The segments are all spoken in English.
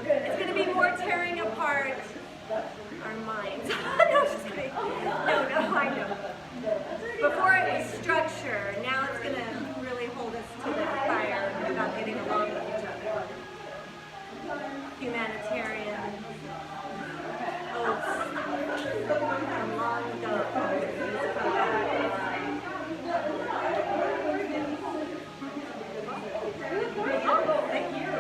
It's going to be more tearing apart our minds. No, just kidding. No, I know. Before it was structure, now it's going to really hold us to the fire about getting along with each other. Humanitarian oaths from long ago. Oh, thank you.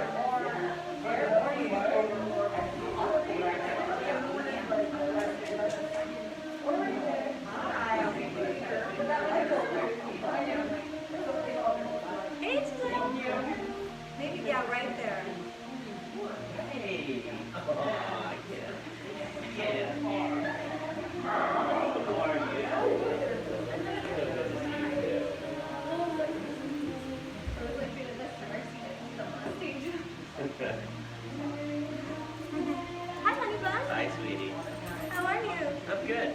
Maybe, yeah, right there. Hey. Oh, yeah. How are you? Hi, honey bun. Hi, sweetie. How are you? I'm good.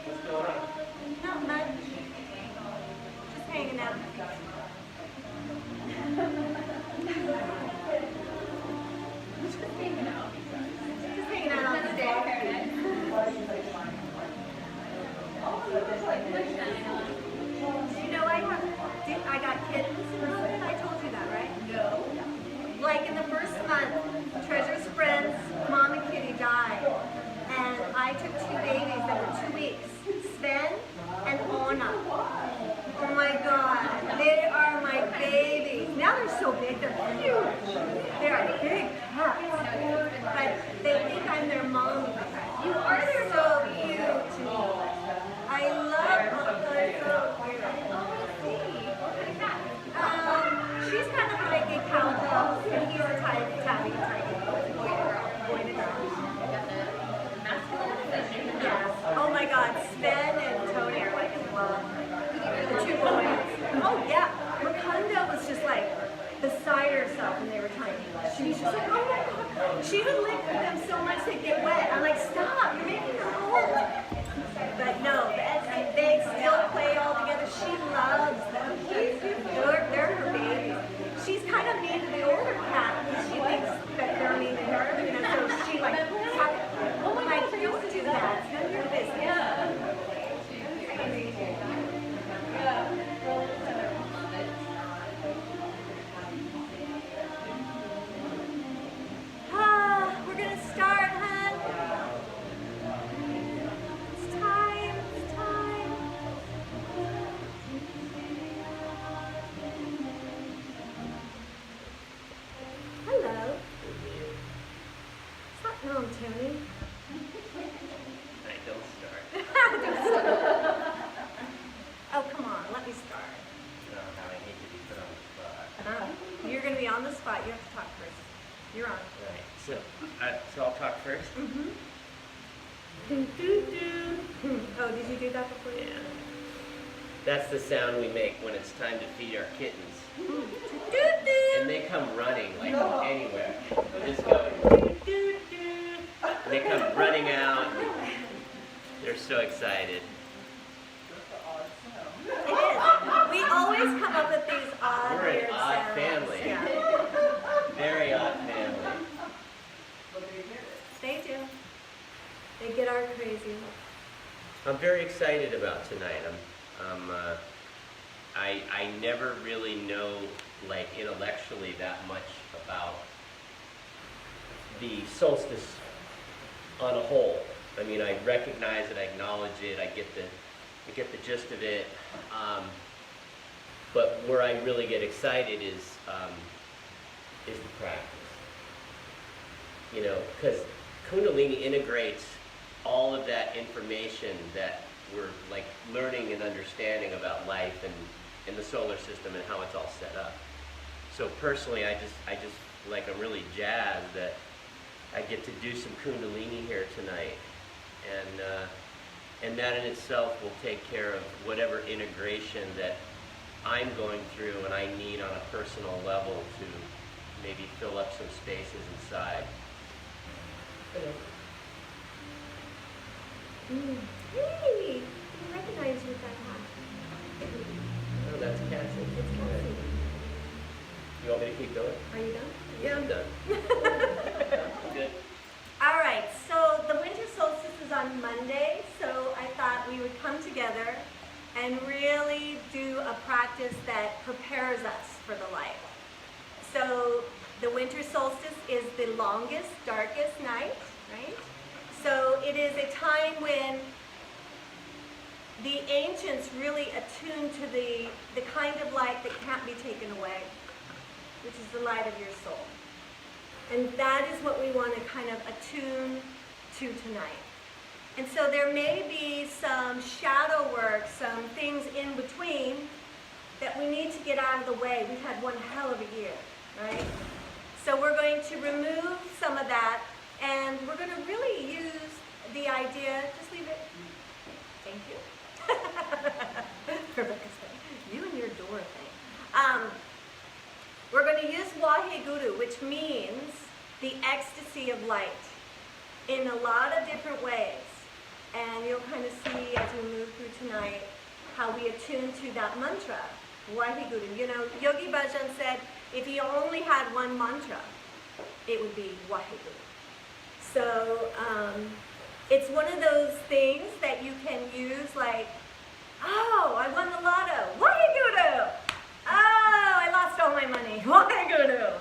What's going on? Not much. Just hanging out. Just hanging out on the day. You know, I got kittens in the hood. I told you that, right? No. Like in the first month, Treasure's friends, Mom and Kitty died. And I took 2 babies that were 2 weeks. Sven and Ona. Oh my God, they are my babies. Now they're so big, they're huge. They are big cats. But they think I'm their mom. You are so cute to me. I love them. They're so cute. She's kind of like a cowgirl, and he's a tabby boy to girl. Yes. Oh my God, Sven and Tony are like in love. The 2 boys. Oh yeah. Makunda was just like beside herself when they were tiny. She was just like, oh my God. She would lick them so much they'd get wet. I'm like, stop, you're making her cold. But no, they still play all together. She loves them. They're her babies. She's kind of mean to the older cat because she thinks that they're mean to her. And so she like, oh my God, don't do that. It's none of your business. We're going to start, hon. It's time. Hello. Stop no, Tony. I don't start. Oh, come on, let me start. No, how I hate to be put on the spot. You're going to be on the spot. You have to talk first. You're on. Right. So I'll talk first? Mm-hmm. Oh, did you do that before? Yeah. That's the sound we make when it's time to feed our kittens. And they come running like anywhere. Just go. And they come running out. They're so excited. It is. We always come up with these odd, We're an weird odd sounds. family. Yeah. Very odd family. They do. They get our crazy. I'm very excited about tonight. I never really know, like, intellectually that much about the solstice on a whole. I mean, I recognize it, I acknowledge it, I get the gist of it. But where I really get excited is the practice. You know, because Kundalini integrates all of that information that we're like learning and understanding about life and the solar system and how it's all set up. So personally, I just like, I'm really jazzed that I get to do some Kundalini here tonight, and that in itself will take care of whatever integration that I'm going through and I need on a personal level to maybe fill up some spaces inside. Hey! I recognize you with that hat. Oh, that's Cassie. Oh, that's Cassie. It's Cassie. You want me to keep going? Are you done? Yeah, I'm done. I'm good. All right, so the winter solstice is on Monday, so I thought we would come together and really do a practice that prepares us for the light. So the winter solstice is the longest, darkest night, right? So it is a time when the ancients really attuned to the kind of light that can't be taken away, which is the light of your soul. And that is what we want to kind of attune to tonight. And so there may be some shadow work, some things in between that we need to get out of the way. We've had one hell of a year, right? So we're going to remove some of that, and we're going to really use the idea, just leave it. Thank you. Rebecca's saying, you and your door thing. We're going to use Waheguru, which means the ecstasy of light, in a lot of different ways. And you'll kind of see as we move through tonight how we attune to that mantra, Waheguru. You know, Yogi Bhajan said if he only had one mantra, it would be Waheguru. So it's one of those things that you can use like, oh, I won the lotto, Waheguru! Oh, I lost all my money, Waheguru!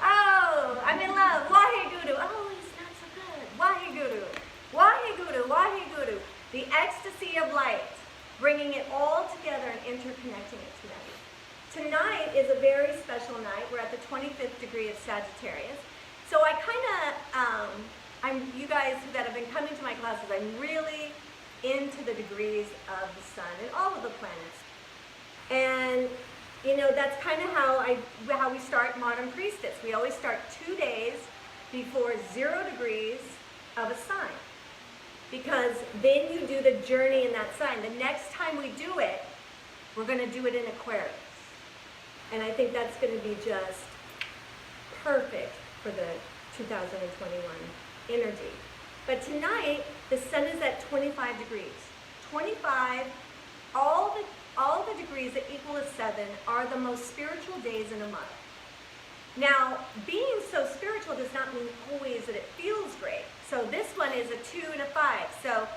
Oh, I'm in love, Waheguru! Oh, it's not so good, Waheguru! Waheguru, Waheguru! The ecstasy of light, bringing it all together and interconnecting it tonight. Tonight is a very special night. We're at the 25th degree of Sagittarius. So I kind of, you guys that have been coming to my classes, I'm really into the degrees of the sun and all of the planets. And you know, that's kind of how we start Modern Priestess. We always start 2 days before 0 degrees of a sign. Because then you do the journey in that sign. The next time we do it, we're going to do it in Aquarius. And I think that's going to be just perfect for the 2021 energy. But tonight, the sun is at 25 degrees. 25, all the degrees that equal a 7 are the most spiritual days in a month. Now, being so spiritual does not mean always that it feels great. So this one is a 2 and a 5. So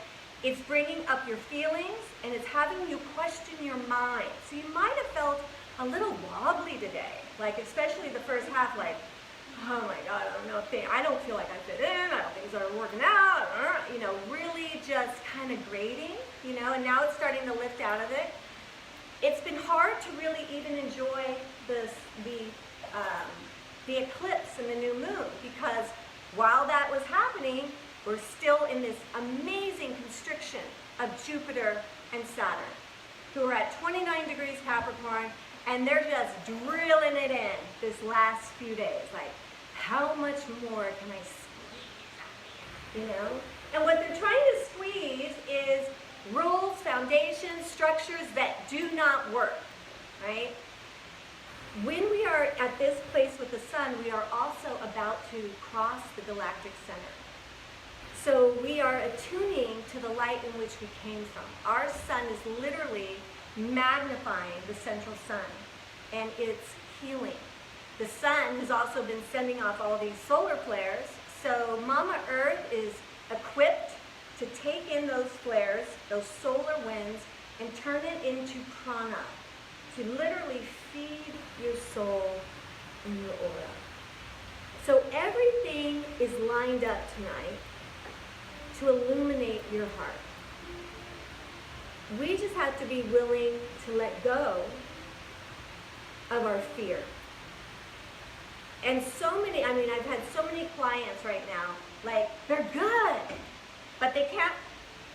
it's bringing up your feelings and it's having you question your mind. So you might have felt a little wobbly today, like especially the first half, like, oh my God, I don't feel like I fit in, I don't think things are working out, you know, really just kind of grating, you know, and now it's starting to lift out of it. It's been hard to really even enjoy the eclipse and the new moon, because while that was happening, we're still in this amazing constriction of Jupiter and Saturn, who are at 29 degrees Capricorn, and they're just drilling it in this last few days. Like, how much more can I squeeze, you know? And what they're trying to squeeze is rules, foundations, structures that do not work, right? When we are at this place with the sun, we are also about to cross the galactic center. So we are attuning to the light in which we came from. Our sun is literally magnifying the central sun, and it's healing. The sun has also been sending off all these solar flares, so Mama Earth is equipped to take in those flares, those solar winds, and turn it into prana, to literally feed your soul and your aura. So everything is lined up tonight to illuminate your heart. We just have to be willing to let go of our fear. And so many, I've had so many clients right now, like, they're good, but they can't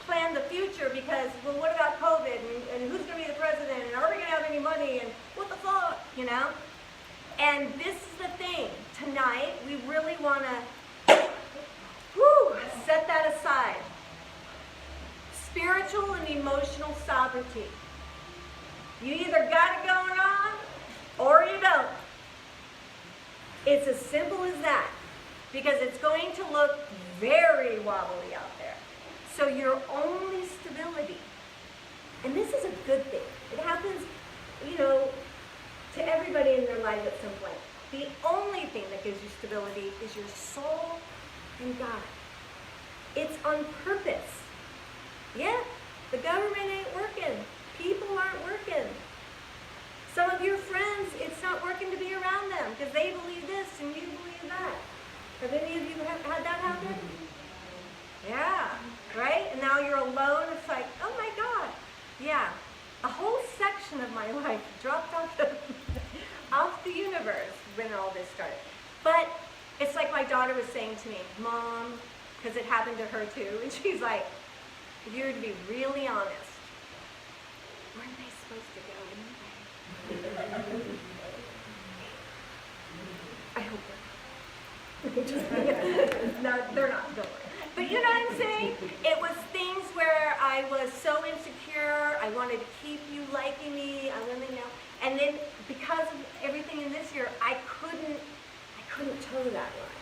plan the future because, well, what about COVID, and who's going to be the president, and are we going to have any money, and what the fuck, you know? And this is the thing. Tonight, we really want to set that aside. Spiritual and emotional sovereignty. You either got it going on, or you don't. It's as simple as that, because it's going to look very wobbly out there. So your only stability, and this is a good thing. It happens, you know, to everybody in their life at some point. The only thing that gives you stability is your soul and God. It's on purpose. Yeah, the government ain't working. People aren't working. Some of your friends, it's not working to be around them because they believe this and you believe that. Have any of you had that happen? Yeah, right? And now you're alone. It's like, oh my God. Yeah, a whole section of my life dropped off the universe when all this started. But it's like my daughter was saying to me, Mom, because it happened to her too, and she's like, if you were to be really honest, weren't they supposed to go anyway? I hope they're not. No, they're not, don't worry. But you know what I'm saying? It was things where I was so insecure, I wanted to keep you liking me, I wanted to know. And then because of everything in this year, I couldn't toe that line.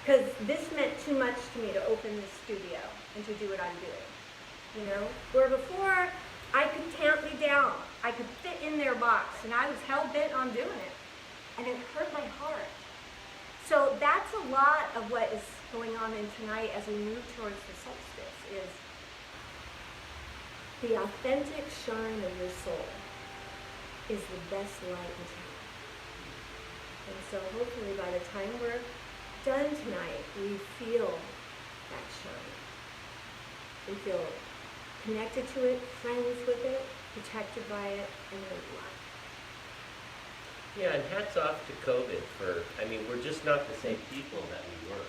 Because this meant too much to me to open this studio and to do what I'm doing. You know? Where before, I could tamp me down. I could fit in their box, and I was hell-bent on doing it. And it hurt my heart. So that's a lot of what is going on in tonight as we move towards the solstice, is the authentic shine of your soul is the best light in town. And so hopefully by the time we're done tonight, we feel that shine. We feel connected to it, friends with it, protected by it, and live life. Yeah, and hats off to COVID for, I mean, we're just not the same people that we were.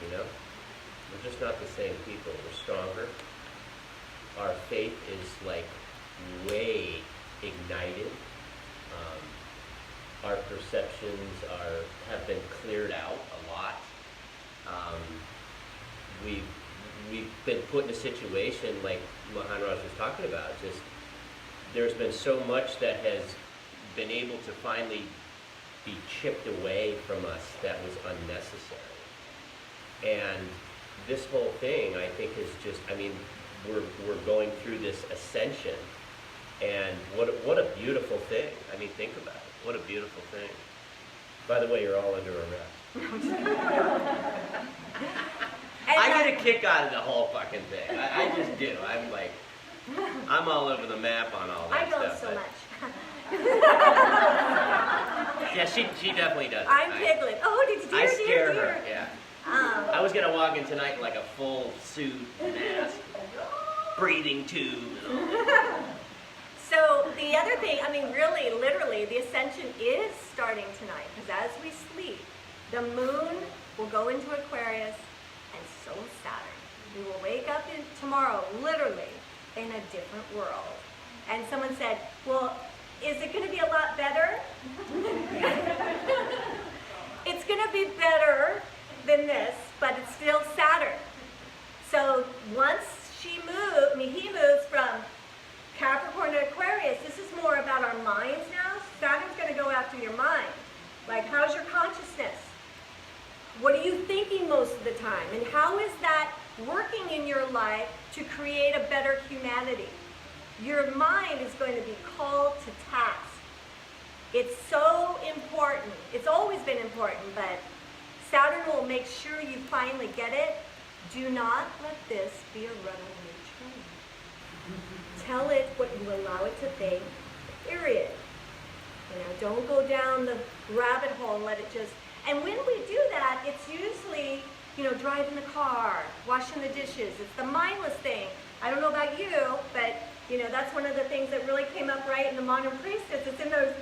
You know? We're just not the same people. We're stronger. Our faith is like way ignited. Our perceptions have been cleared out a lot. We've been put in a situation like Mahanrajs was talking about. Just there's been so much that has been able to finally be chipped away from us that was unnecessary. And this whole thing, I think, is just, I mean, we're going through this ascension, and what a beautiful thing. I mean, think about it. What a beautiful thing. By the way, you're all under arrest. I get a kick out of the whole fucking thing. I just do. I'm like, I'm all over the map on all that stuff. I don't so much. Yeah, she definitely does. I'm Piglet. Oh, did you I scare dear? her, yeah. I was going to walk in tonight in like a full suit, mask, breathing tube and all. So the other thing, I mean, really, literally, the ascension is starting tonight, because as we sleep, the moon will go into Aquarius, and so will Saturn. We will wake up tomorrow, literally, in a different world. And someone said, well, is it going to be a lot better? It's going to be better than this, but it's still Saturn. So once he moves from Capricorn to Aquarius, this is more about our minds now. Saturn's going to go after your mind. Like, how's your consciousness? What are you thinking most of the time? And how is that working in your life to create a better humanity? Your mind is going to be called to task. It's so important. It's always been important, but Saturn will make sure you finally get it. Do not let this be a runaway train. Tell it what you allow it to think, period. You know, don't go down the rabbit hole and let it just... And when we do that, it's usually, you know, driving the car, washing the dishes. It's the mindless thing. I don't know about you, but, you know, that's one of the things that really came up right in the Modern Priestess. It's in those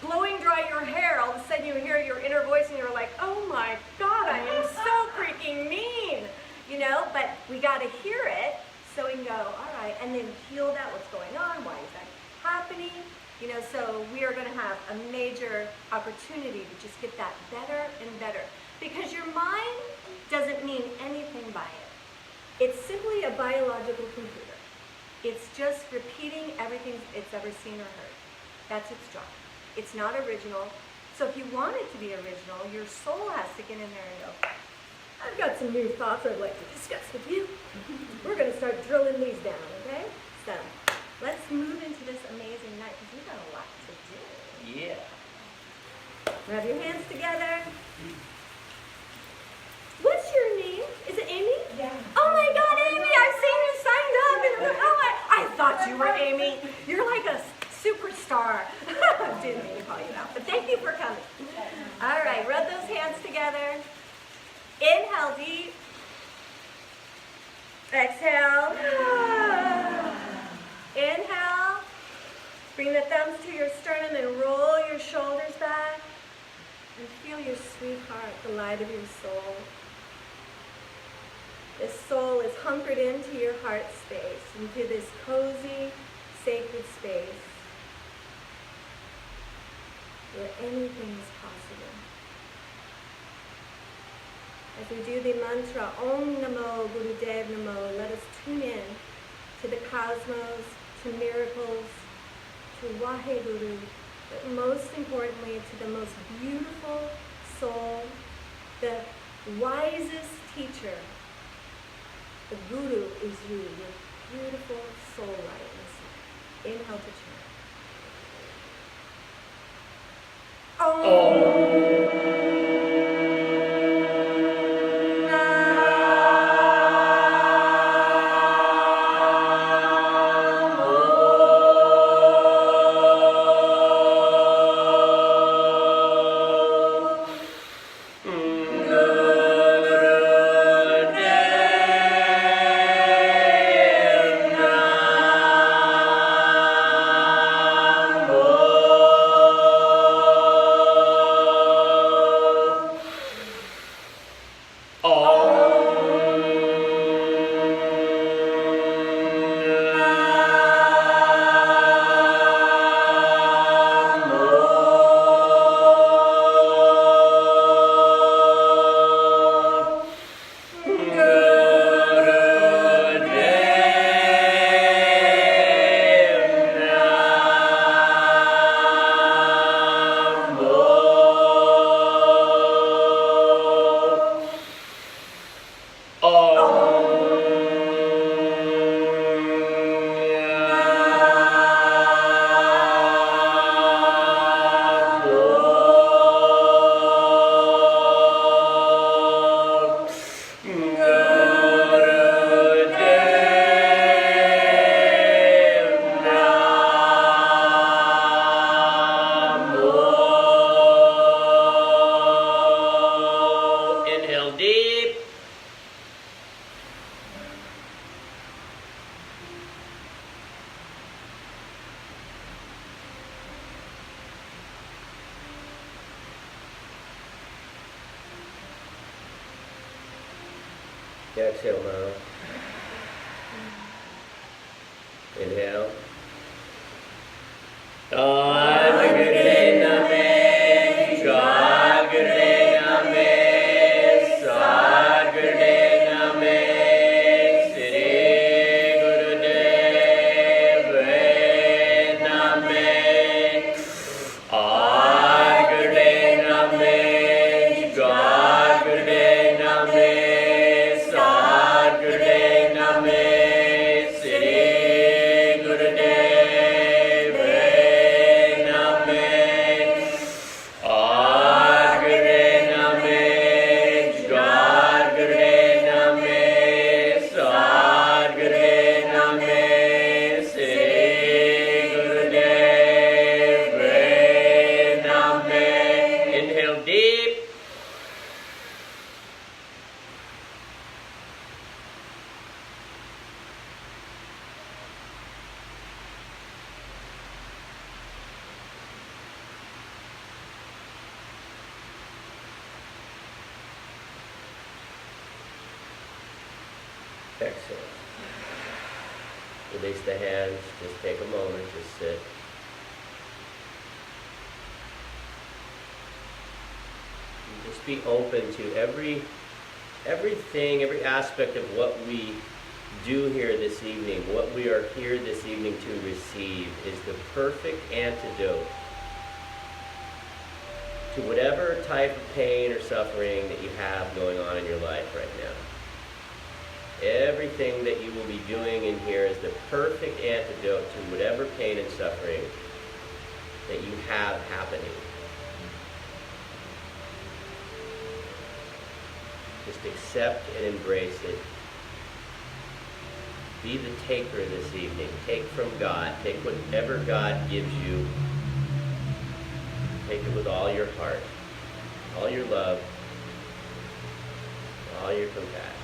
blowing dry your hair. All of a sudden you hear your inner voice and you're like, oh my God, I am so freaking mean. You know, but we got to hear it so we can go, all right, and then heal that, what's going on, why is that happening? You know, so we are going to have a major opportunity to just get that better and better. Because your mind doesn't mean anything by it. It's simply a biological computer. It's just repeating everything it's ever seen or heard. That's its job. It's not original. So if you want it to be original, your soul has to get in there and go, I've got some new thoughts I'd like to discuss with you. We're going to start drilling these down, okay? So let's move into this amazing night because we've got a lot to do. Yeah. Rub your hands together. What's your name? Is it Amy? Yeah. Oh my God, Amy! I've seen you signed up. I thought you were Amy. You're like a superstar. Didn't mean to call you out, but thank you for coming. All right, rub those hands together. Inhale deep. Exhale. Inhale. Bring the thumbs to your sternum and roll your shoulders back. And feel your sweetheart, the light of your soul. This soul is hunkered into your heart space, into this cozy, sacred space where anything is possible. As we do the mantra, Om Namo Gurudev Namo, let us tune in to the cosmos, to miracles, to Waheguru, but most importantly to the most beautiful soul, the wisest teacher. The Guru is you, your beautiful soul light inside. Inhale to chant. Om. Exhale now. Inhale. Exhale. Release the hands. Just take a moment. Just sit. And just be open to everything, every aspect of what we do here this evening. What we are here this evening to receive is the perfect antidote to whatever type of pain or suffering that you have going on in your life right now. Everything that you will be doing in here is the perfect antidote to whatever pain and suffering that you have happening. Just accept and embrace it. Be the taker this evening. Take from God. Take whatever God gives you. Take it with all your heart, all your love, all your compassion.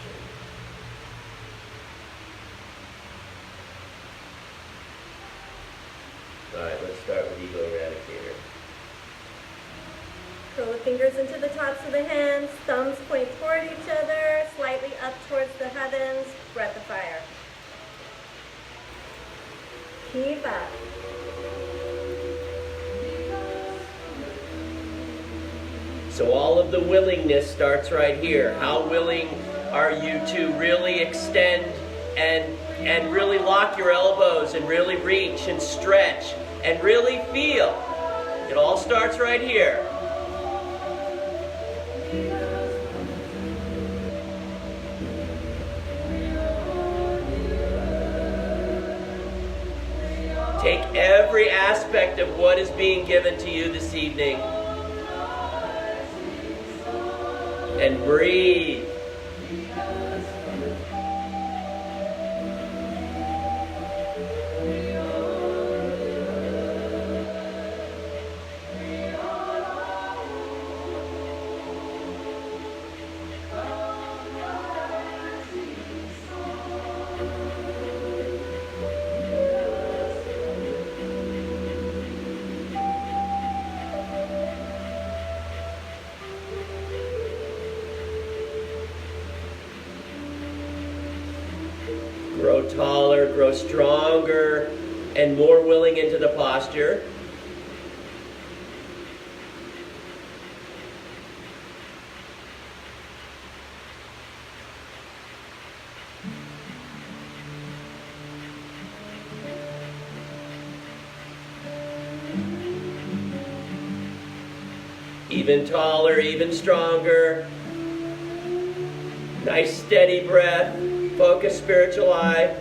All right, let's start with Ego Eradicator. Curl the fingers into the tops of the hands, thumbs point toward each other, slightly up towards the heavens, breath of fire. Keep up. So all of the willingness starts right here. How willing are you to really extend and really lock your elbows and really reach and stretch and really feel? It all starts right here. Take every aspect of what is being given to you this evening and breathe. Grow taller, grow stronger, and more willing into the posture. Even taller, even stronger. Nice steady breath. Focus, spiritual eye.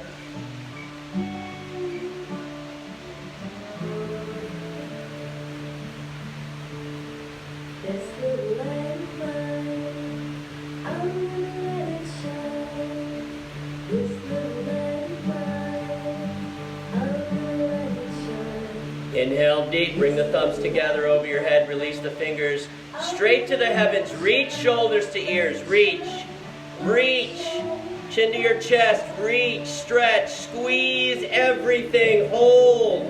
Inhale deep, bring the thumbs together over your head, release the fingers straight to the heavens. Reach shoulders to ears, reach, reach. Chin to your chest, reach, stretch, squeeze everything, hold.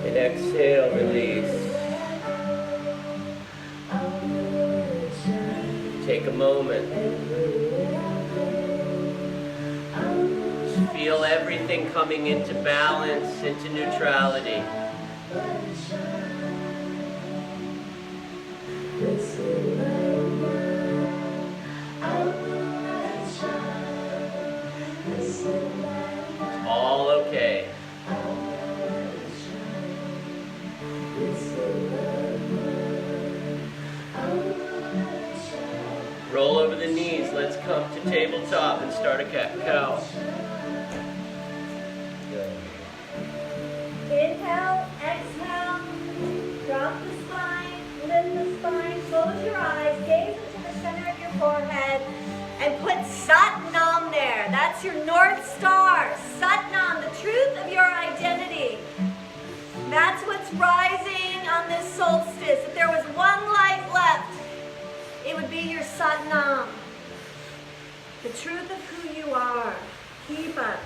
And exhale, release. Take a moment. Just feel everything coming into balance, into neutrality. All okay. Roll over the knees. Let's come to tabletop and start a cat-cow. Inhale, exhale, drop the spine, lift the spine, close your eyes, gaze into the center of your forehead, and put Sat Nam there. That's your North Star. Sat Nam, the truth of your identity. That's what's rising on this solstice. If there was one light left, it would be your Sat Nam. The truth of who you are. Keep up.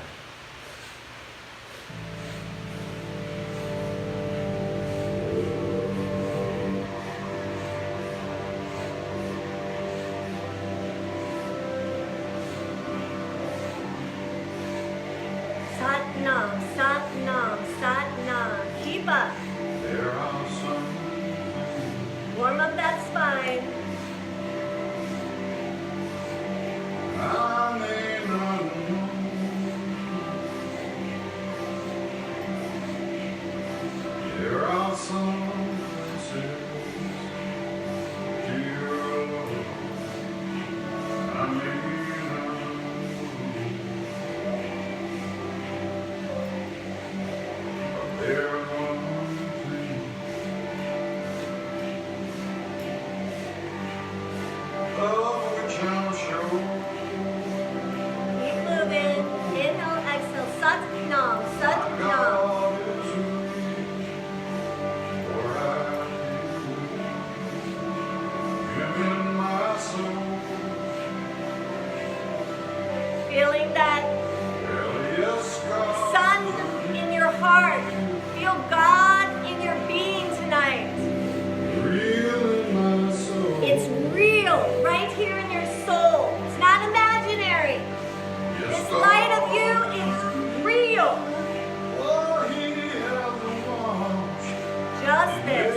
Sat Nam, Sat Nam, Sat Nam. Keep up. Warm up that spine. heart. Feel God in your being tonight. It's real, right here in your soul. It's not imaginary. This light of you is real. Just this.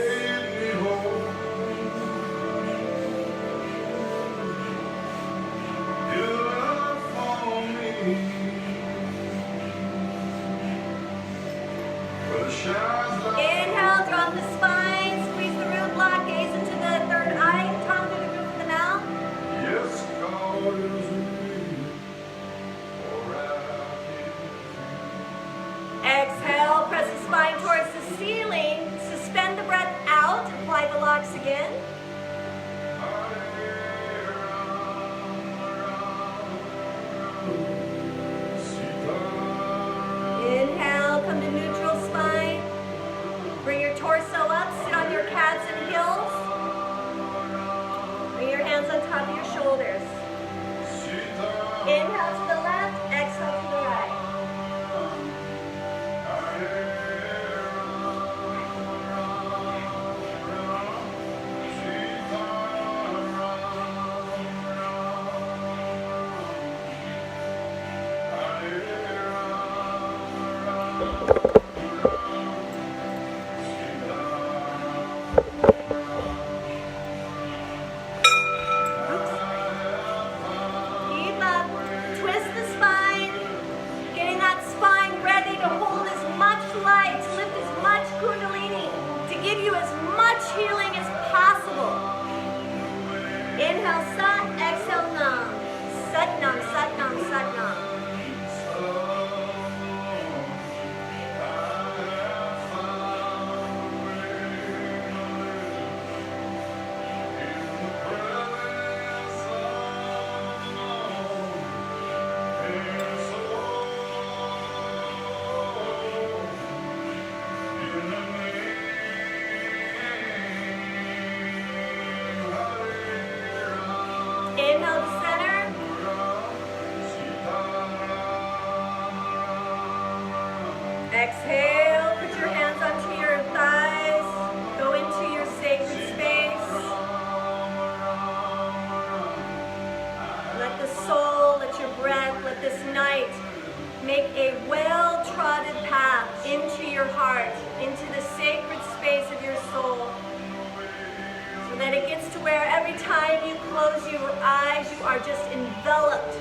Inhale, drop the spine, squeeze the root block, gaze into the third eye, tongue through the roof of the mouth. Yes, God is with me. Exhale, press the spine towards the ceiling. Suspend the breath out, apply the locks again. Inhale, come to neutral spine. Bring your torso up, sit on your calves and heels. Bring your hands on top of your shoulders. Inhale to the left, exhale to the right. Keep up. Twist the spine. Getting that spine ready to hold as much light, to lift as much Kundalini, to give you as much healing as possible. Inhale, Sat, exhale, Nam. Sat Nam, Sat Nam, Sat Nam. Inhale to center. Exhale, put your hands onto your thighs. Go into your sacred space. Let the soul, let your breath, let this night make a well-trodden path into your heart, into the sacred space of your soul. So that it gets to where every time you close your eyes, you are just enveloped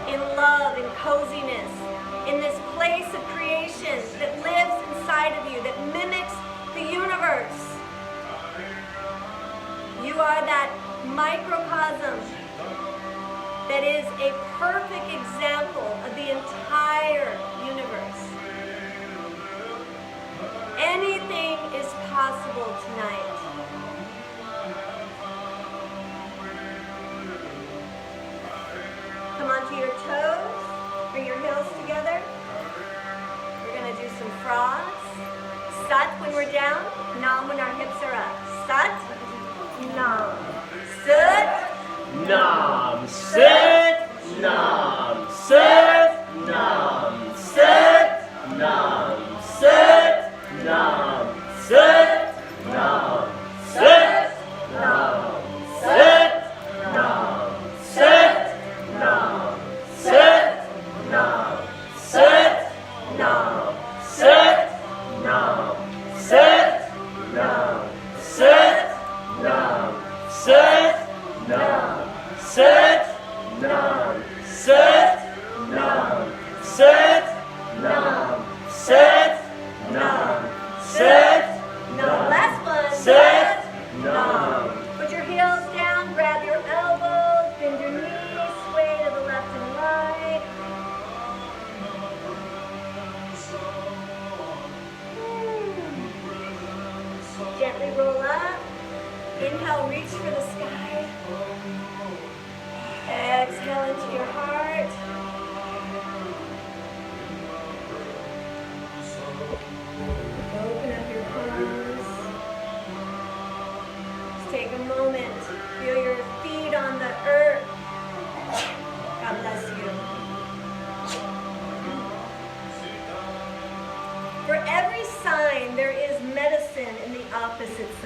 in love and coziness, in this place of creation that lives inside of you, that mimics the universe. You are that microcosm that is a perfect example of the entire universe. Anything is possible tonight. Come onto your toes, bring your heels together. We're going to do some frogs. Sat when we're down, Nam when our hips are up. Sat, Nam. Sit, Nam, sit, Nam, sit, Nam, sit, Nam, sit, Nam, sit, Nam, sit, Nam, sit, Nam, sit, Nam, sit, Nam, sit, Nam, sit, Nam, sit, Nam, sit, Nam, sit, Nam, sit, Nam, sit, Nam, sit, Nam, sit, Nam, sit, Nam. Last one. sit, Nam. Put your heels down, grab your elbows, bend your knees, sway to the left and right. Gently roll up. Inhale, reach for the sky. Exhale into your heart. Open up your palms. Just take a moment. Feel your feet on the earth. God bless you. For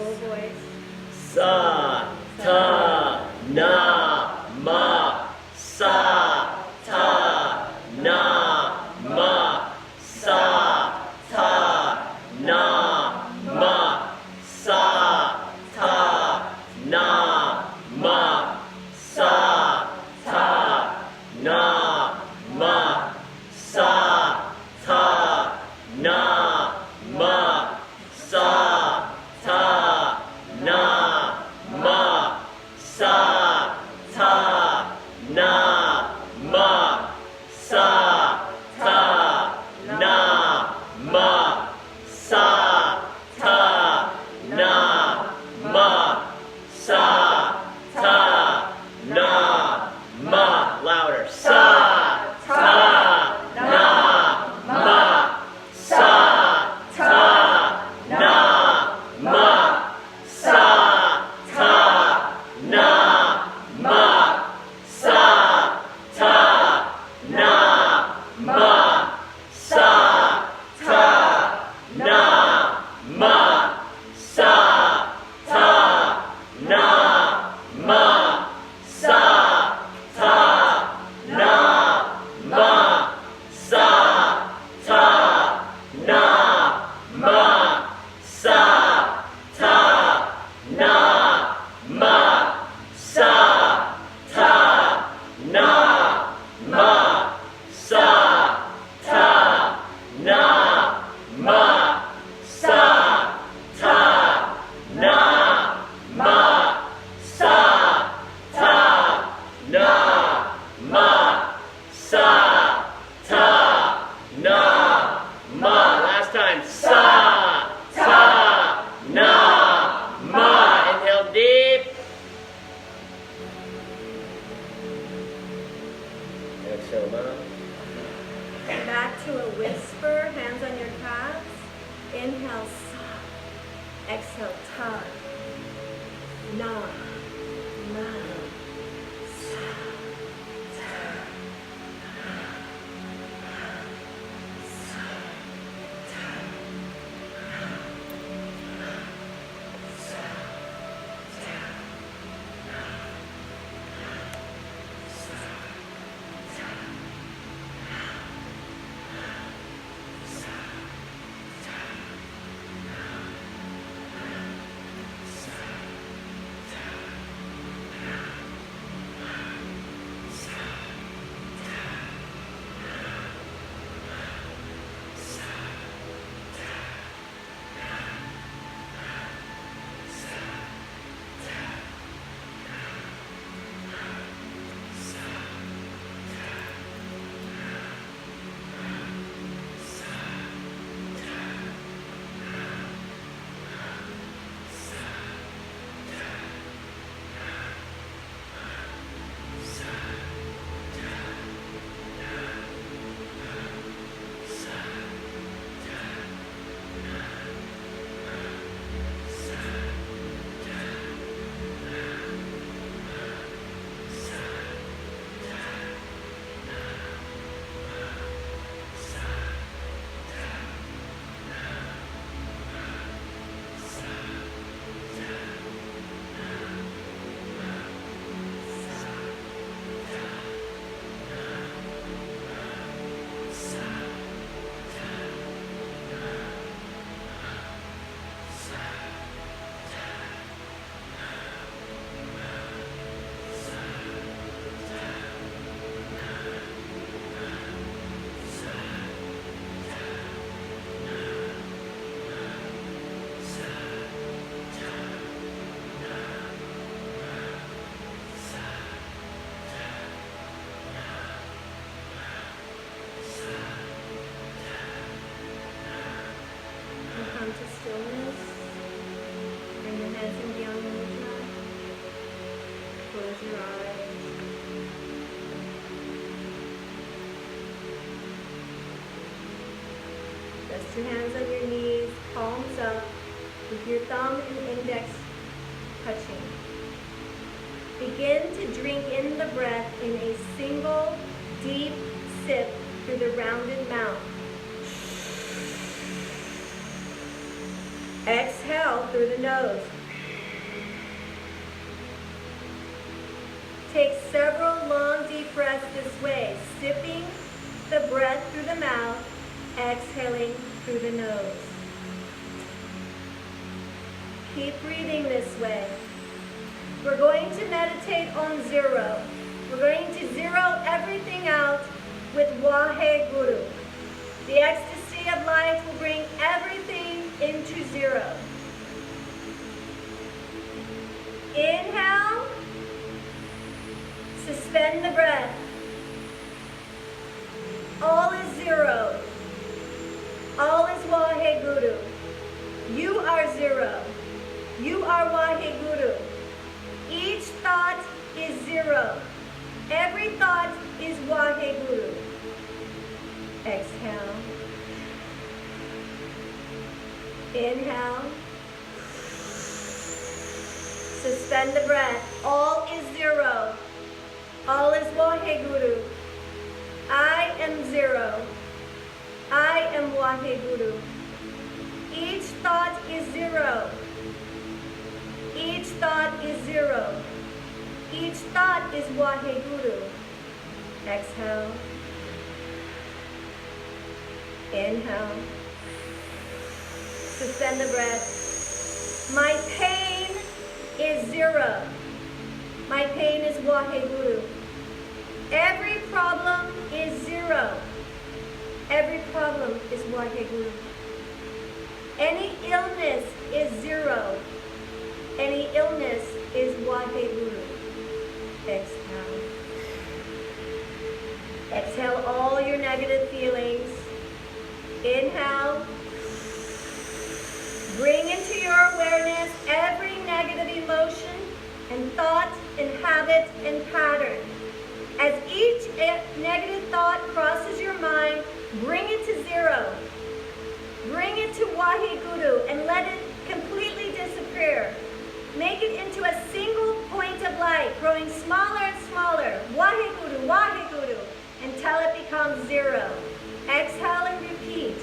Full voice. Sa, ta, na, ma. Sa, ta, na, ma. Sa, ta, na, ma. Sa, ta, na, ma. Sa, ta, na, ma. Sa, ta, na, ma. Sa, ta, na, ma. Sa, ta, na, ma. Sa, ta, na, ma. Sa, ta, na, ma. Sa, ta, na, ma. Louder. Sa, ta, na, ma. Sa, ta, na, ma. Sa, ta, na, ma. Sa, ta, na, ma. Sa, ta, na, ma. Sa, ta, na, ma. Sa, ta, na, ma. Sa, ta, na, ma. Sa, ta, na, ma. Sa, ta, na, ma. Sa, ta, na, ma. Sa, ta, na, ma. Sa, ta, na, ma. Sa, ta, na, ma. Last time. Sa, ta, na, ma. Inhale deep. Exhale, ma. Come back to a whisper, hands on your calves. Inhale, sa. Exhale, ta. Na. Ma. Sa. Ta. Sa. Ta. Sa. Rest your hands on your knees, palms up, with your thumb and index touching. Begin to drink in the breath in a single deep sip through the rounded mouth. Exhale through the nose. Take several long deep breaths this way, sipping the breath through the mouth, exhaling through the nose. Keep breathing this way. We're going to meditate on zero. We're going to zero everything out with Waheguru. The ecstasy of light will bring everything into zero. Inhale. Suspend the breath. All is zero. All is Waheguru. You are zero. You are Waheguru. Each thought is zero. Every thought is Waheguru. Exhale. Inhale. Suspend the breath. All is zero. All is Waheguru. I am zero. I am Waheguru. Each thought is zero. Each thought is zero. Each thought is Waheguru. Exhale. Inhale. Suspend the breath. My pain is zero. My pain is Waheguru. Every problem is zero. Every problem is Waheguru. Any illness is zero. Any illness is Waheguru. Exhale. Exhale all your negative feelings. Inhale. Bring into your awareness every negative emotion and thought and habit and pattern. As each negative thought crosses your mind, bring it to zero. Bring it to Waheguru and let it completely disappear. Make it into a single point of light, growing smaller and smaller. Waheguru, Waheguru, until it becomes zero. Exhale and repeat.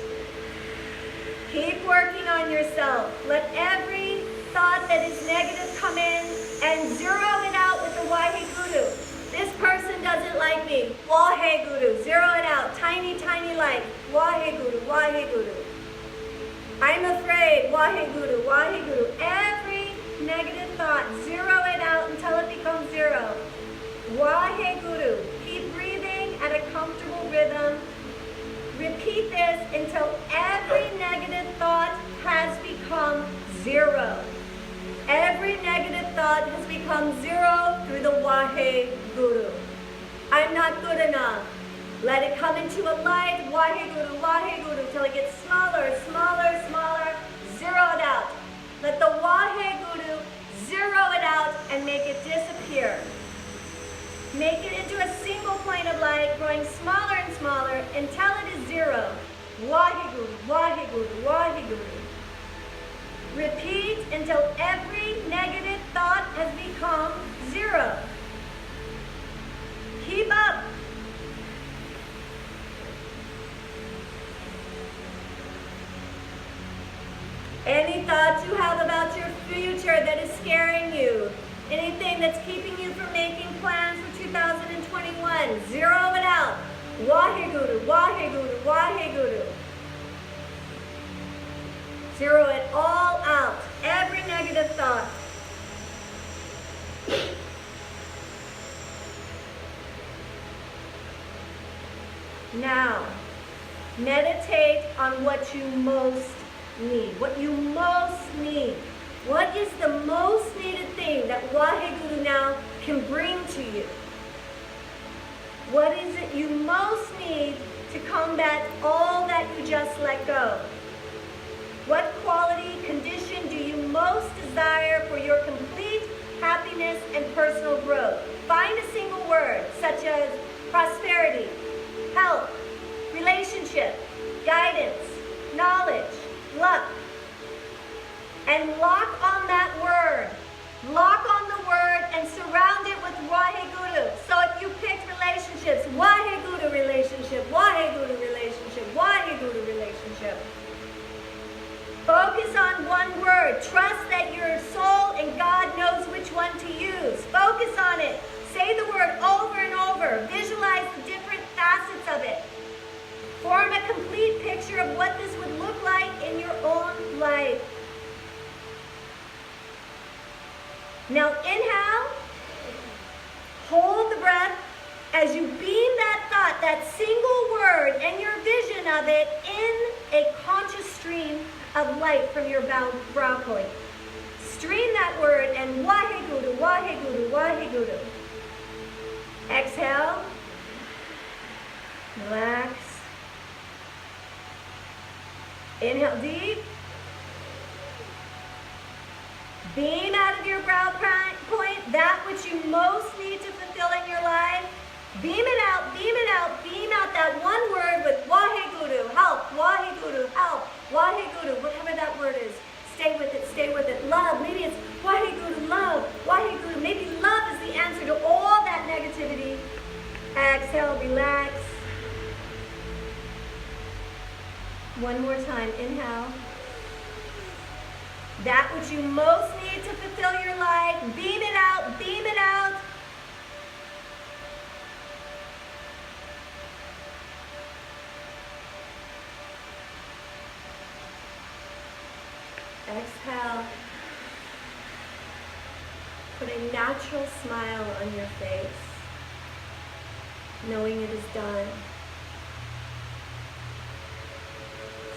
Keep working on yourself. Let every thought that is negative come in and zero it out with the Waheguru. This person doesn't like me. Waheguru. Zero it out. Tiny, tiny light. Waheguru, Waheguru. I'm afraid. Waheguru, Waheguru. Every negative thought, zero it out until it becomes zero. Waheguru. Keep breathing at a comfortable rhythm. Repeat this until every negative thought has become zero. Every negative thought has become zero through the Waheguru. I'm not good enough. Let it come into a light, Waheguru, Waheguru, till it gets smaller, smaller, smaller. Zero it out. Let the Waheguru zero it out and make it disappear. Make it into a single point of light, growing smaller and smaller until it is zero. Waheguru, Waheguru, Waheguru. Repeat until every negative thought has become zero. Keep up. Any thoughts you have about your future that is scaring you, anything that's keeping you from making plans for 2021, zero it out. Waheguru, Waheguru, Waheguru. Zero it all out. Every negative thought. Now, meditate on what you most need. What you most need. What is the most needed thing that Waheguru now can bring to you? What is it you most need to combat all that you just let go? What quality, condition do you most desire for your complete happiness and personal growth? Find a single word, such as prosperity, health, relationship, guidance, knowledge, luck, and lock on that word. Lock on the word and surround it with Waheguru. So if you picked relationships, Waheguru relationship, Waheguru relationship, Waheguru relationship. Focus on one word. Trust that your soul and God knows which one to use. Focus on it. Say the word over and over. Visualize the different facets of it. Form a complete picture of what this would look like in your own life. Now inhale. Hold the breath as you beam that thought, that single word, and your vision of it in a conscious stream of light from your brow point. Stream that word and Waheguru, Waheguru, Waheguru. Exhale. Relax. Inhale deep. Beam out of your brow point that which you most need to fulfill in your life. Beam it out, beam it out, beam out that one word with Waheguru, help, Waheguru, help, Waheguru, whatever that word is. Stay with it, stay with it. Love, maybe it's Waheguru, love, Waheguru. Maybe love is the answer to all that negativity. Exhale, relax. One more time, inhale. That which you most need to fulfill your life, beam it out, beam it out. Exhale. Put a natural smile on your face, knowing it is done.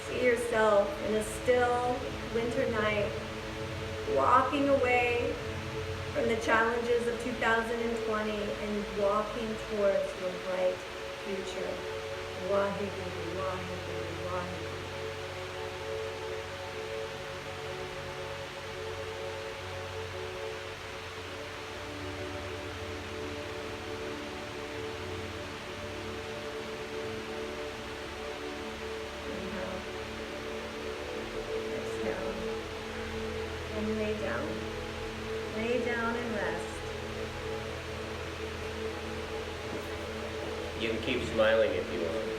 See yourself in a still winter night, walking away from the challenges of 2020 and walking towards your bright future. Waheguru, Waheguru, Waheguru. And lay down. Lay down and rest. You can keep smiling if you want.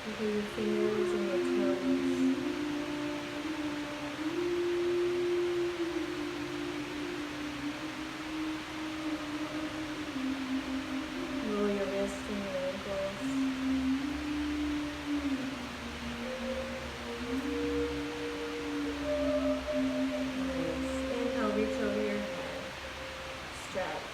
Into your fingers and your toes. Roll your wrists and your ankles. Nice. Inhale, reach over your head. Stretch.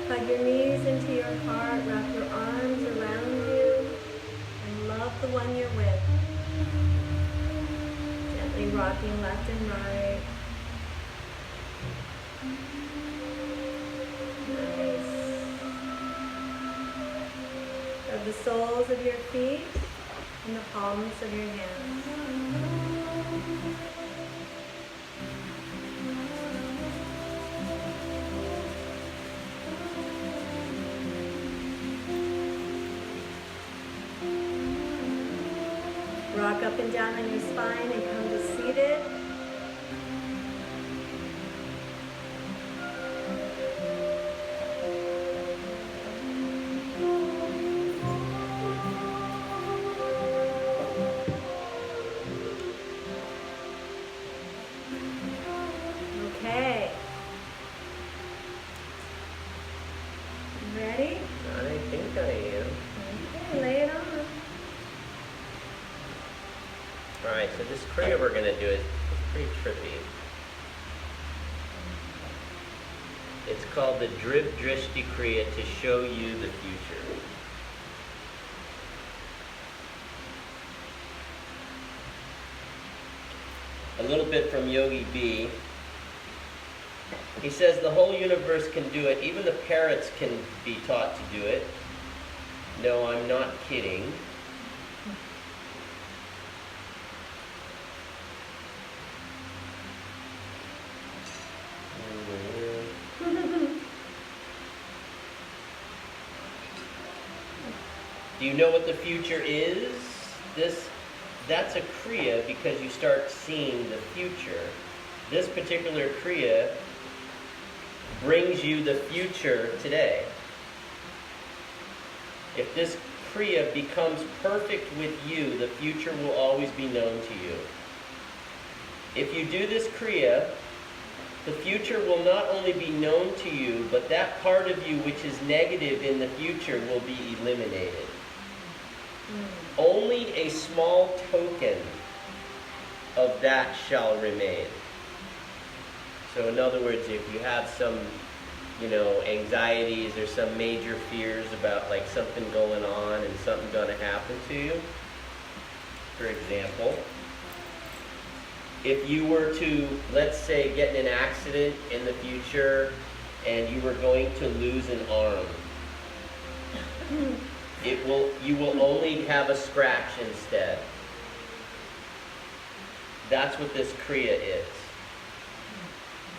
Hug your knees into your heart, wrap your arms around you, and love the one you're with. Gently rocking left and right. Nice. Rub the soles of your feet and the palms of your hands. Rock up and down on your spine and come to seated. Okay. Ready? I think I am. Okay, lay it on. Alright, so this kriya we're going to do is pretty trippy. It's called the Driv Drishti Kriya, to show you the future. A little bit from Yogi B. He says the whole universe can do it. Even the parrots can be taught to do it. No, I'm not kidding. Do you know what the future is? That's a kriya because you start seeing the future. This particular kriya brings you the future today. If this kriya becomes perfect with you, the future will always be known to you. If you do this kriya, the future will not only be known to you, but that part of you which is negative in the future will be eliminated. Only a small token of that shall remain. So in other words, if you have some, anxieties or some major fears about like something going on and something going to happen to you, for example, if you were to, let's say, get in an accident in the future and you were going to lose an arm, you will only have a scratch instead. That's what this kriya is.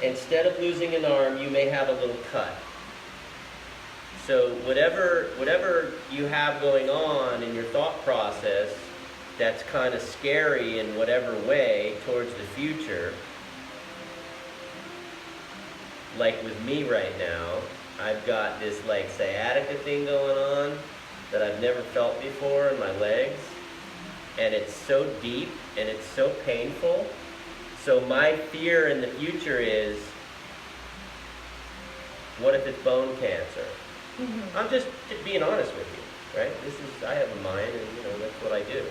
Instead of losing an arm, you may have a little cut. So whatever you have going on in your thought process that's kind of scary in whatever way towards the future, like with me right now, I've got this like sciatica thing going on that I've never felt before in my legs, and it's so deep and it's so painful. So my fear in the future is, what if it's bone cancer? I'm just being honest with you, right? I have a mind, and that's what I do,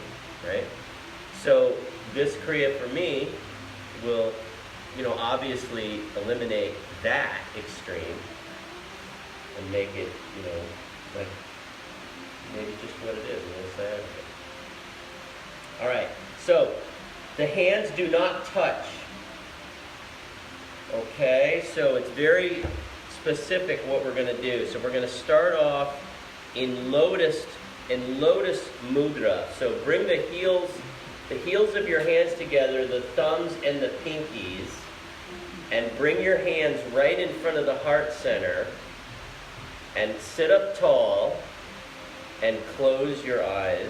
right? So this kriya for me will, obviously eliminate that extreme and make it, like maybe just what it is, sciatica. All right, so the hands do not touch. Okay, so it's very specific what we're going to do. So we're going to start off in lotus mudra. So bring the heels of your hands together, the thumbs and the pinkies, and bring your hands right in front of the heart center, and sit up tall and close your eyes.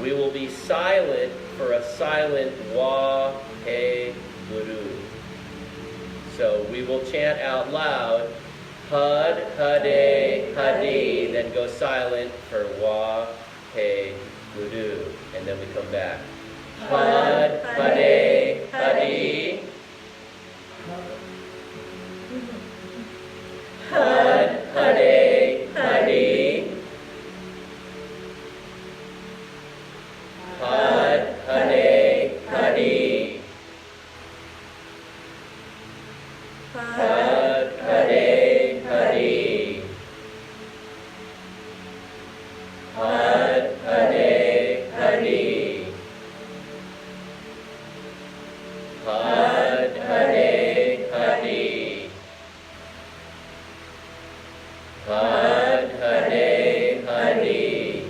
We will be silent for a silent Wa He Guru. So we will chant out loud Had Hade Hadi, then go silent for Wa He Guru, and then we come back. Had Hade Hadi. Had Hade Hadi. Had Hade Hadi. Had Hade Hadi. Had Hade Hadi. Had Hade Hadi. Had Hade Hadi.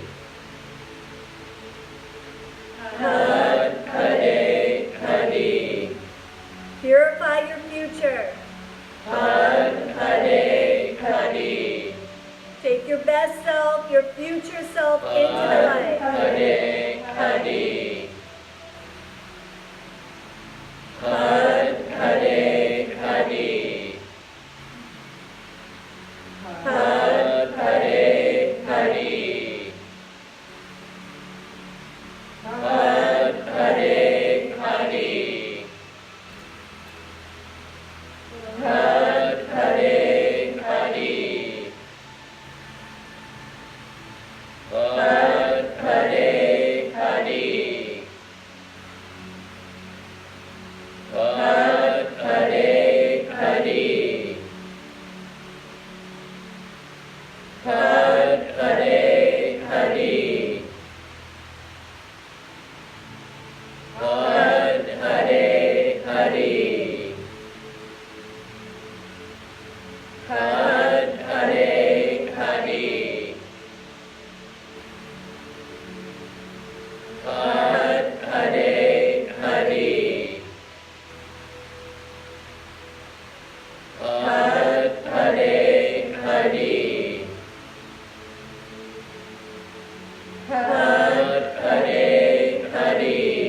Had Hade Hadi. Purify your future. Had Hade Hadi. Take your best self, your future self into the light. Hade Hadi. Had Hade Hadi. Had Hade Hadi. Had Hade Hadi. Had Hade Hadi. Had Hade Hadi. Had Hade Hadi. Had Hade Hadi. Had Hade Hadi. Had Hade Hadi. Had Hade Hadi. Had Hade Hadi. Had Hade Hadi. Had Hade Hadi.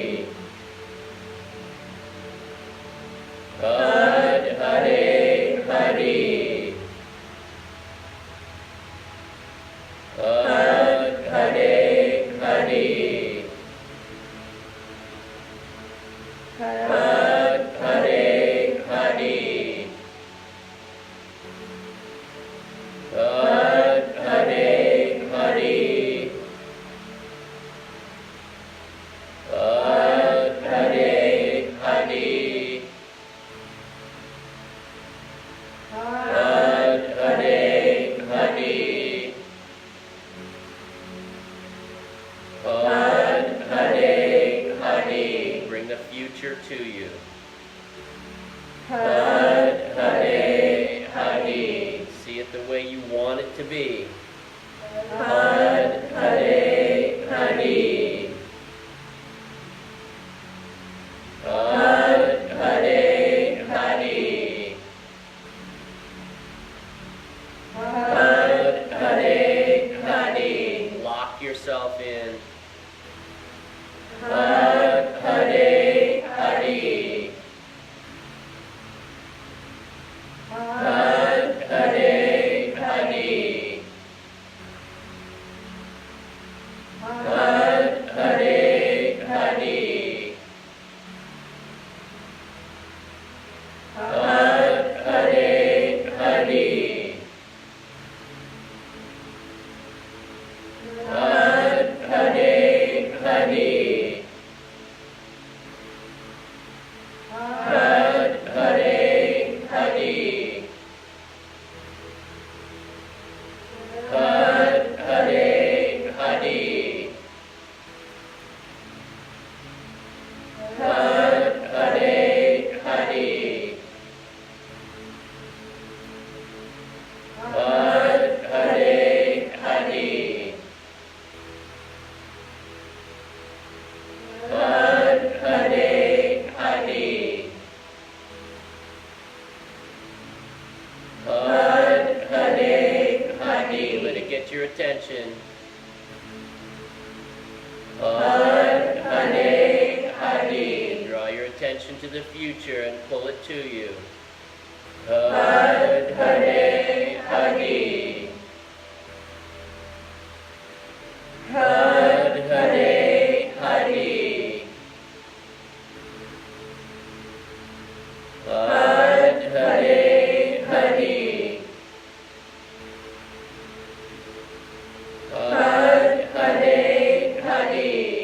Had Hade Hadi. Had Hade Hadi. Had Hade Hadi. Had Hade Hadi. Had Hade Hadi. Had Hade Hadi. Bring the future to you. Had Hade Hadi. See it the way you want it to be. Had Hade Hadi. Had Hade Hadi. Had Hade Hadi. Lock yourself in. Had Hade Hadi. Had Hade Hadi. Had Hade Hadi. Had Hade Hadi. Had Hade Hadi. Had Hade Hadi. Had Hade Hadi. Had Hade Hadi. Had Hade Hadi. Had Hade Hadi. Had Hade Hadi. Let it get your attention. Had attention to the future and pull it to you. Had Hare Hari. Had Hare Hari. Had Hare Hari. Had Hare Hari. Had Hare Hari.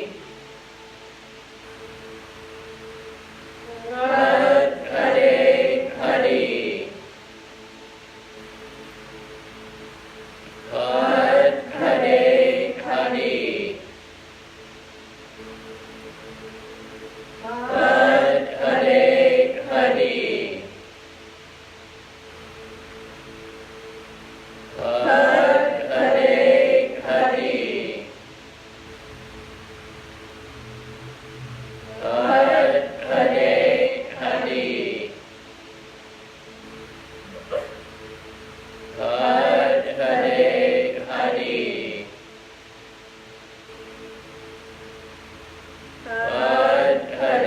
Had Hare Hari. Had Hare Hari. Had Hare Hari. Had Hare Hari. Had Hare Hari. Had Hare Hari. Had Hare Hari.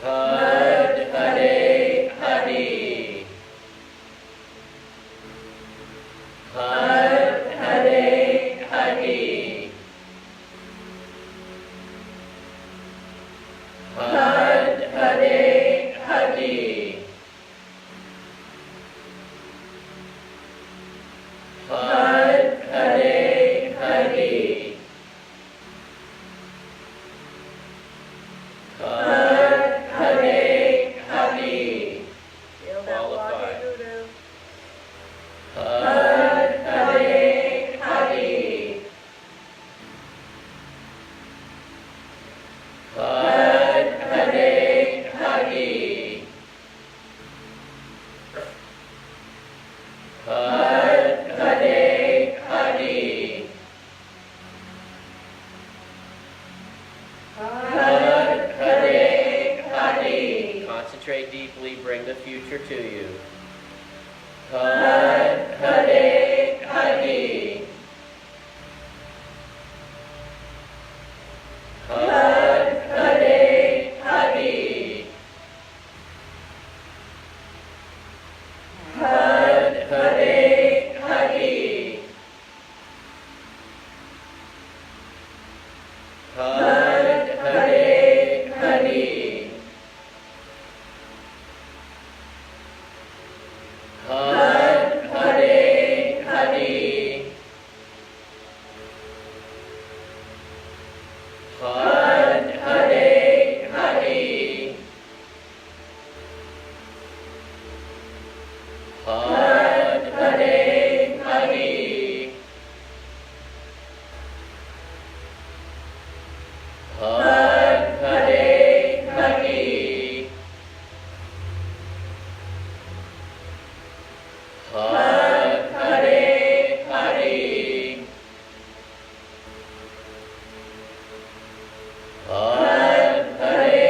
Had Hare Hari. Had Hare Hari. Had Hare Hari. Had Hare Hari. Had Hare Hari. Feel that Qualified. Waheguru. Had Hare Hari. Had Hare Hari. Had Hare Hari. Had Hare Hari. Concentrate deeply, bring the future to you. Had Hare Hari. Had Hare Hari. Had Hare Hari. Had Hare Hari. Had Hare Hari. Had Hare Hari. Had Hare Hari. Had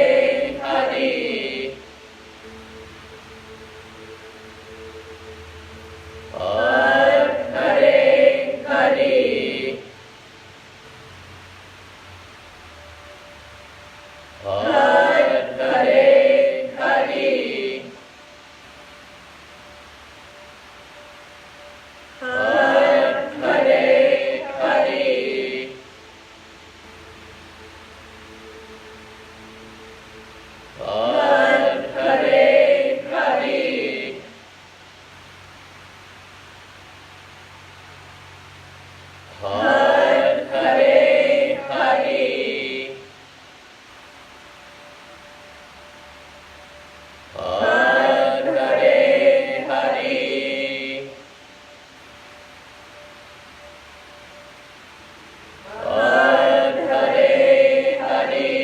Hare Hari. Had Hare Hari. Had Hare Hari. Had Hare Hari. Had Hare Hari. Had Hare Hari. Had Hare Hari. Had Hare Hari. Had Hare Hari. Had Hare Hari.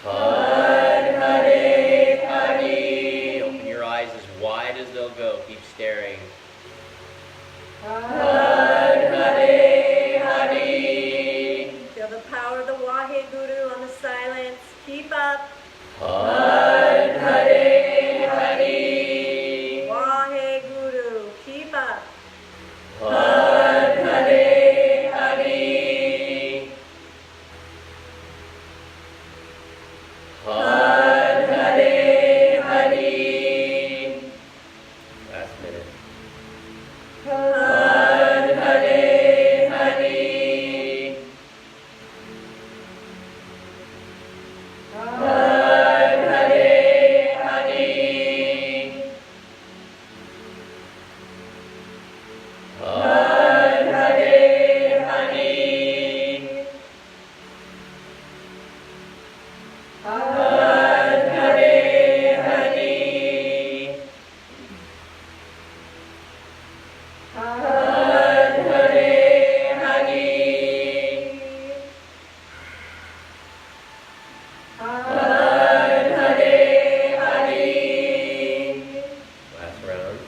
Had Hare Hari. Open your eyes as wide as they'll go. Keep staring. Had Hare Hari. Feel the power of the Waheguru on the silence. Keep up. Had Hare Hari. Waheguru. Keep up. Had Hare Hari. Had Hare Hari. Last minute. Had Hare Hari. Had Hare Hari. Had Hare Hari. Had Hare Hari. Had Hare Hari. Had Hare Hari. Last round.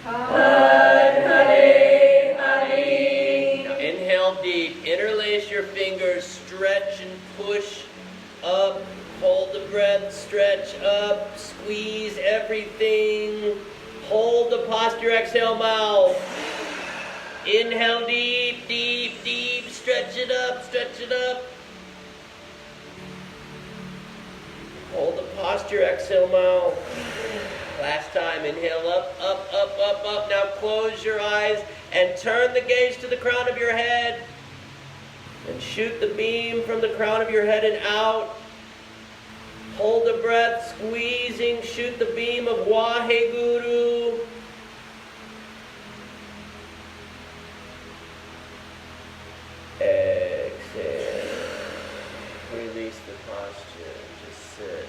Had Hare Hari. Now inhale deep. Interlace your fingers. Stretch and push up. Hold the breath. Stretch up. Squeeze everything. Hold the posture. Exhale, mouth. Inhale deep, deep, deep. Stretch it up. Stretch it up. Hold the posture. Exhale, mouth. Last time. Inhale up, up, up, up, up. Now close your eyes and turn the gaze to the crown of your head. And shoot the beam from the crown of your head and out. Hold the breath, squeezing. Shoot the beam of Waheguru. Exhale. Release the posture. Just sit.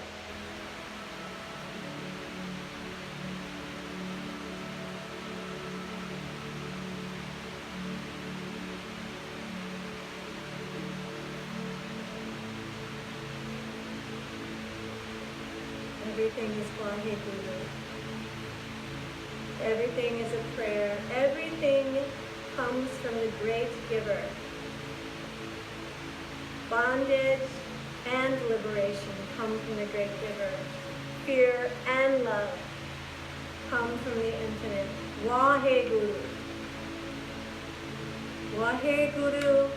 Everything is Waheguru. Everything is a prayer. Everything comes from the great giver. Bondage and liberation come from the great giver. Fear and love come from the infinite. Waheguru. Waheguru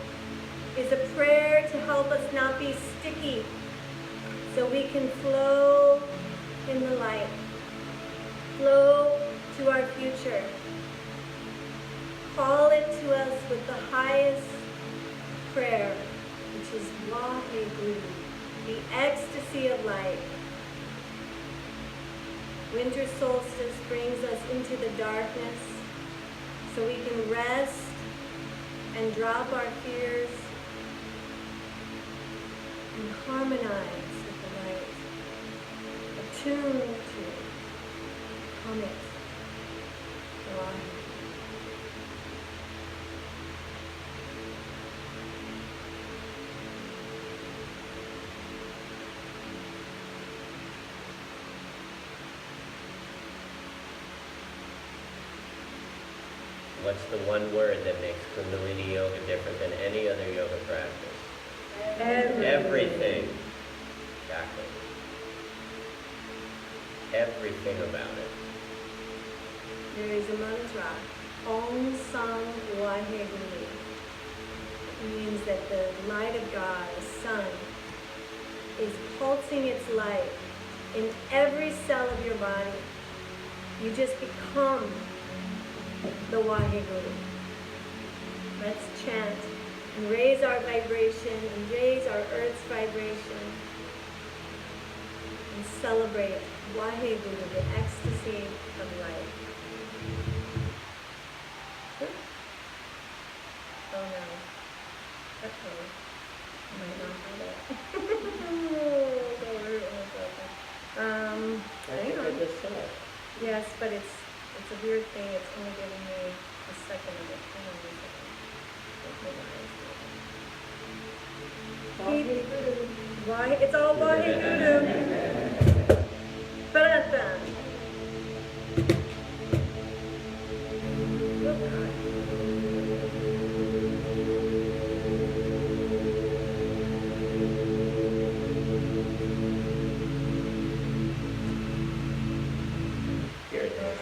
is a prayer to help us not be sticky, so we can flow in the light, flow to our future. Call it to us with the highest prayer, which is Waheguru, the ecstasy of light. Winter solstice brings us into the darkness so we can rest and drop our fears and harmonize with the light, attune to comet. What's the one word that makes Kundalini Yoga different than any other yoga practice? Everything. Exactly. Everything about it. There is a mantra, Om Sang Waheguru. It means that the light of God, the sun, is pulsing its light in every cell of your body. You just become the Waheguru. Let's chant and raise our vibration and raise our earth's vibration and celebrate Waheguru, the ecstasy of life. Oh no. Uh-oh. I might not have it. Hang on. Yes, but it's a weird thing. It's only giving me a second of it. Hang on a second. Keep Why? It's all Waheguru. Ba-da-da. Here it is.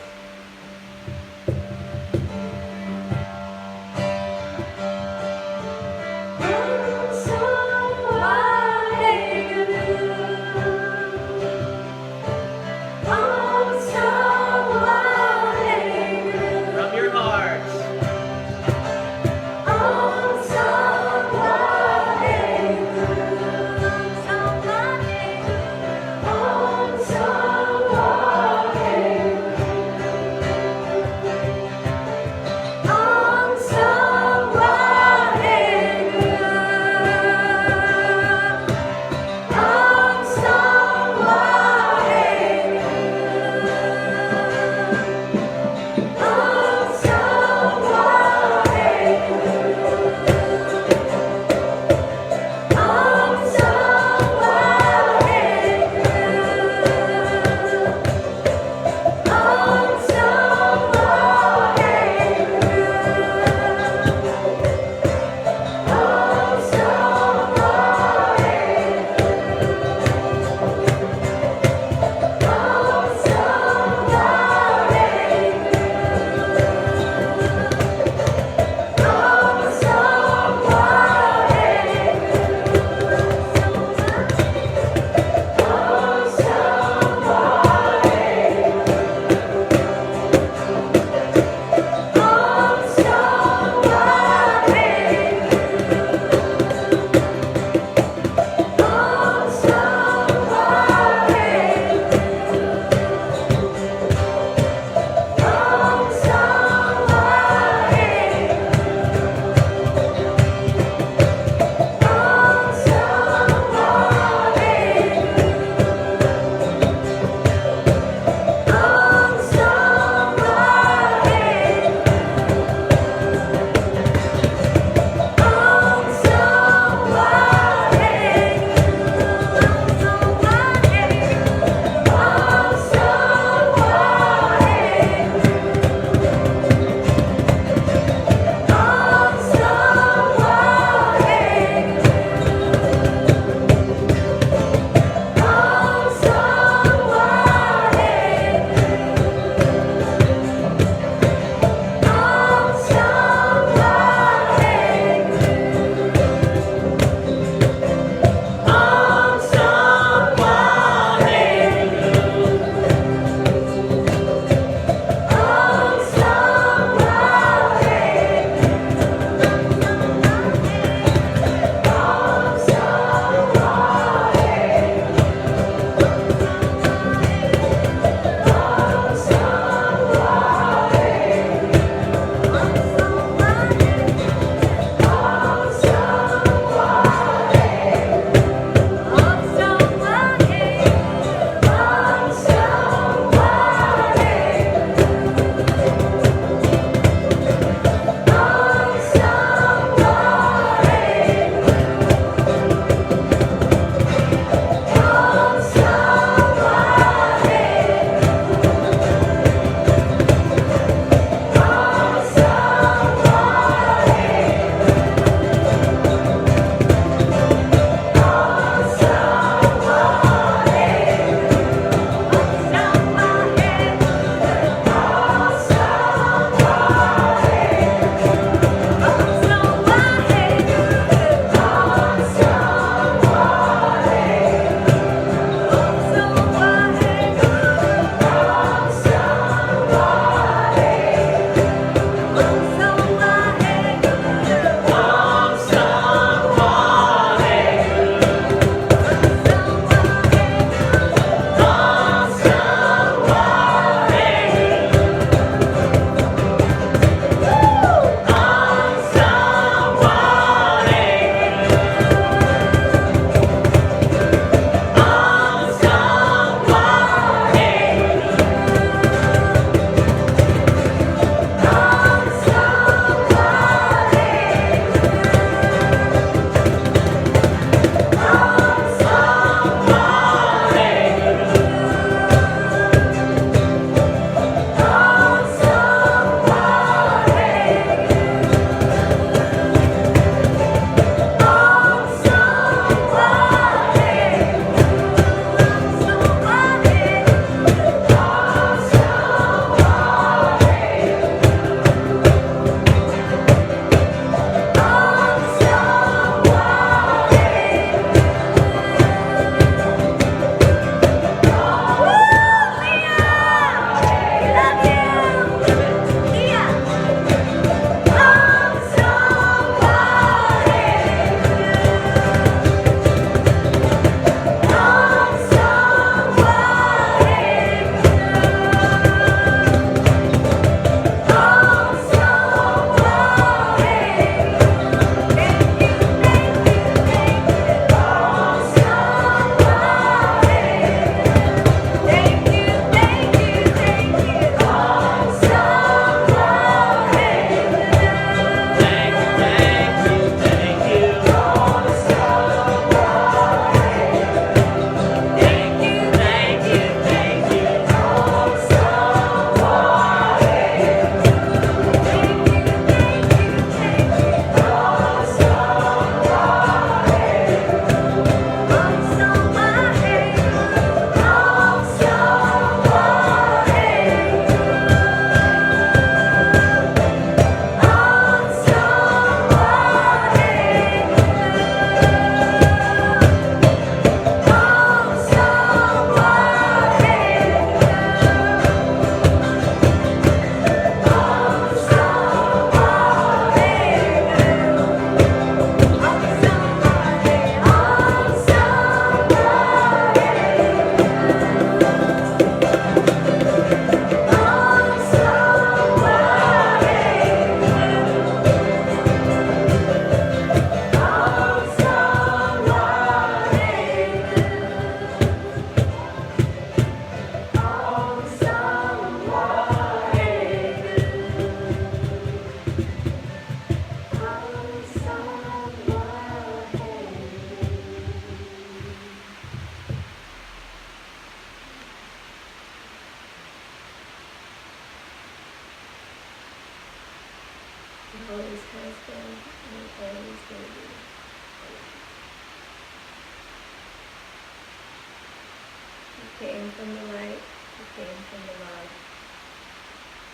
came from the light, you came from the love,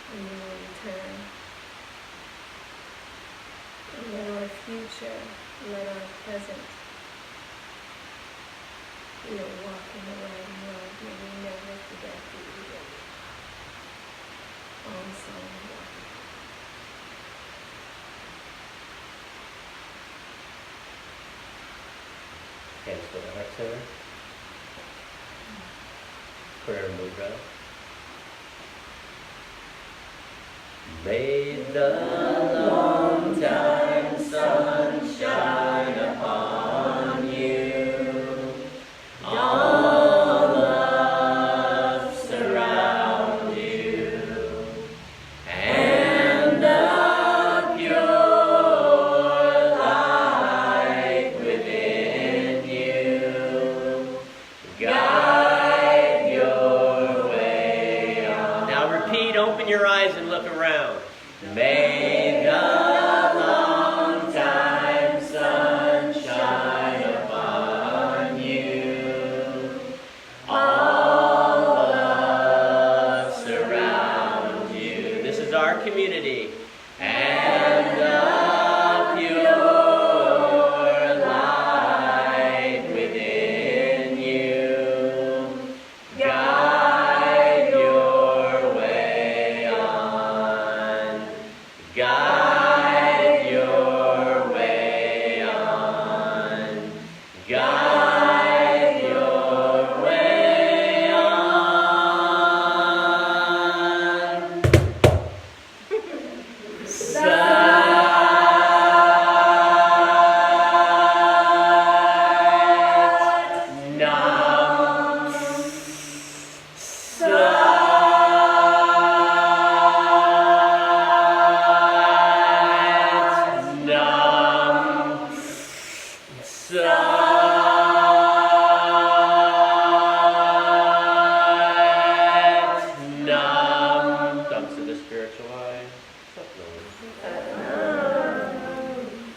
and you will return. And let our future, let our present, we are walking the light and love. May we never forget who we are. Om Sangha. Hands for the heart center. Prayer mudra. May the long time sun shine upon you. All love surround you. And the pure light within you guide your way on. Now repeat, open your eyes and look around. May the long time sun shine upon you. All love surround you. This is our community. And the pure light within you guide your way on. Guide your way on. Guide your way on. Thumbs to the spiritual eye.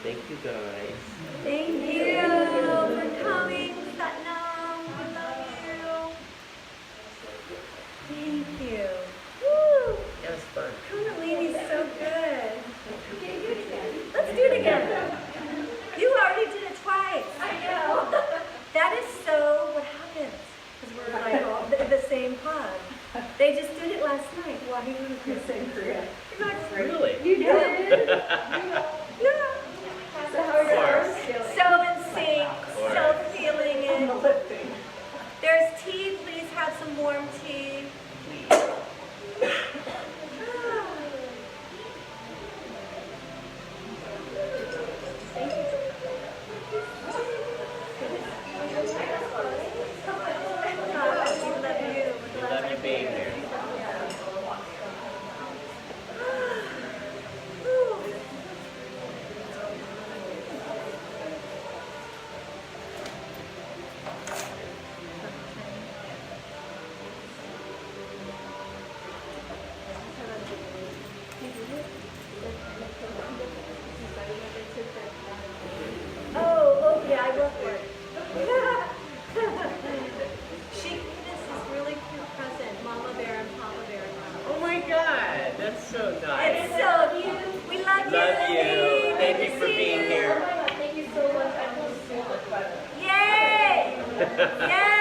Thank you guys. Thank you for coming, Satnam. We love you. Thank you. Woo! That was fun. Kundalini's so good. Let's do it again. You already did it twice. I know. That is so what happens. Because we're like the same pod. They just did it last night. Why you were saying Korea? Really? You did. Yeah. So how are your arms feeling? So in sync. So feeling it. There's tea. Please have some warm tea. We love you being here. Oh, yeah, I will for it. Chic-ness is really cute present. Mama bear and Papa bear. Oh my God, that's so nice. It's so cute. We love you. Love you. Lily. Thank Good you to for see being you. here. Yay! Yay!